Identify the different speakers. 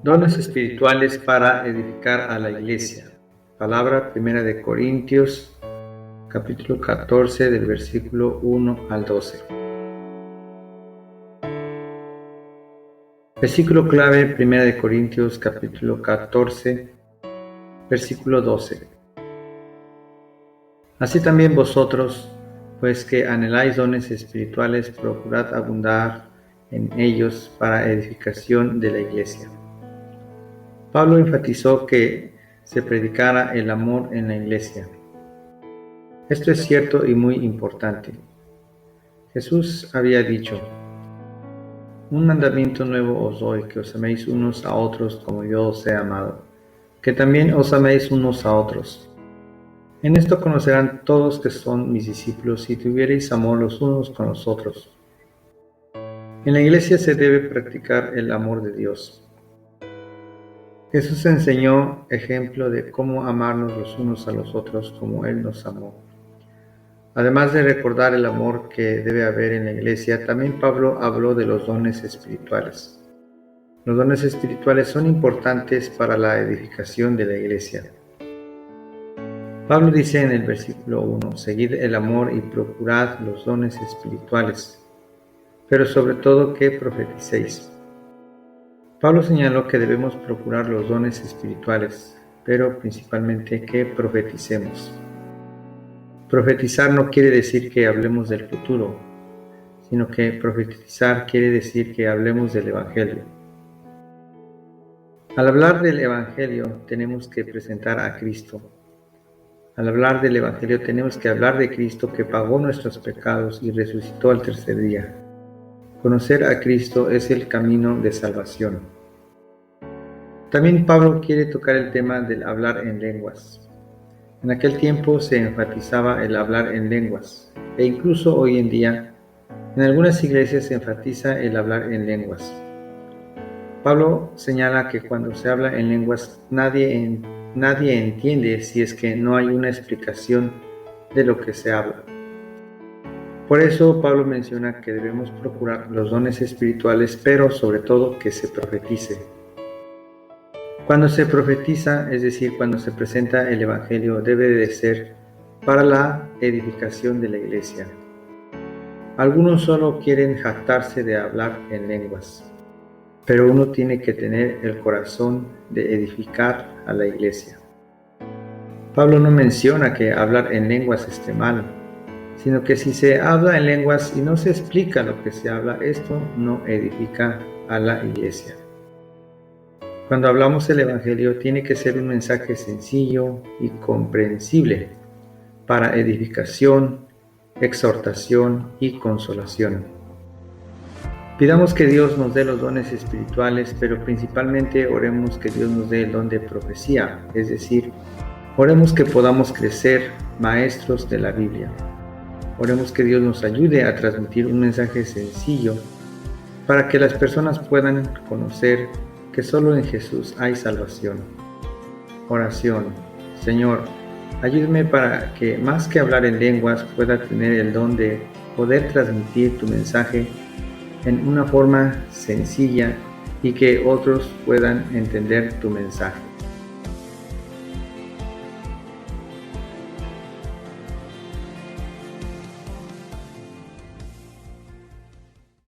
Speaker 1: Dones espirituales para edificar a la iglesia. Palabra 1 de Corintios, capítulo 14, del versículo 1 al 12. Versículo clave, 1 de Corintios, capítulo 14, versículo 12. Así también vosotros, pues que anheláis dones espirituales, procurad abundar en ellos para edificación de la iglesia. Pablo enfatizó que se predicara el amor en la iglesia. Esto es cierto y muy importante. Jesús había dicho: un mandamiento nuevo os doy, que os améis unos a otros como yo os he amado, que también os améis unos a otros. En esto conocerán todos que son mis discípulos, si tuviereis amor los unos con los otros. En la iglesia se debe practicar el amor de Dios. Jesús enseñó ejemplo de cómo amarnos los unos a los otros como Él nos amó. Además de recordar el amor que debe haber en la iglesia, también Pablo habló de los dones espirituales. Los dones espirituales son importantes para la edificación de la iglesia. Pablo dice en el versículo 1: seguid el amor y procurad los dones espirituales, pero sobre todo que profeticéis. Pablo señaló que debemos procurar los dones espirituales, pero principalmente que profeticemos. Profetizar no quiere decir que hablemos del futuro, sino que profetizar quiere decir que hablemos del Evangelio. Al hablar del Evangelio tenemos que presentar a Cristo. Al hablar del Evangelio tenemos que hablar de Cristo, que pagó nuestros pecados y resucitó al tercer día. Conocer a Cristo es el camino de salvación. También Pablo quiere tocar el tema del hablar en lenguas. En aquel tiempo se enfatizaba el hablar en lenguas, e incluso hoy en día, en algunas iglesias se enfatiza el hablar en lenguas. Pablo señala que cuando se habla en lenguas, nadie entiende si es que no hay una explicación de lo que se habla. Por eso Pablo menciona que debemos procurar los dones espirituales, pero sobre todo que se profetice. Cuando se profetiza, es decir, cuando se presenta el Evangelio, debe de ser para la edificación de la iglesia. Algunos solo quieren jactarse de hablar en lenguas, pero uno tiene que tener el corazón de edificar a la iglesia. Pablo no menciona que hablar en lenguas esté mal, sino que si se habla en lenguas y no se explica lo que se habla, esto no edifica a la iglesia. Cuando hablamos el Evangelio, tiene que ser un mensaje sencillo y comprensible para edificación, exhortación y consolación. Pidamos que Dios nos dé los dones espirituales, pero principalmente oremos que Dios nos dé el don de profecía, es decir, oremos que podamos crecer maestros de la Biblia. Oremos que Dios nos ayude a transmitir un mensaje sencillo para que las personas puedan conocer que solo en Jesús hay salvación. Oración. Señor, ayúdame para que más que hablar en lenguas pueda tener el don de poder transmitir tu mensaje en una forma sencilla y que otros puedan entender tu mensaje.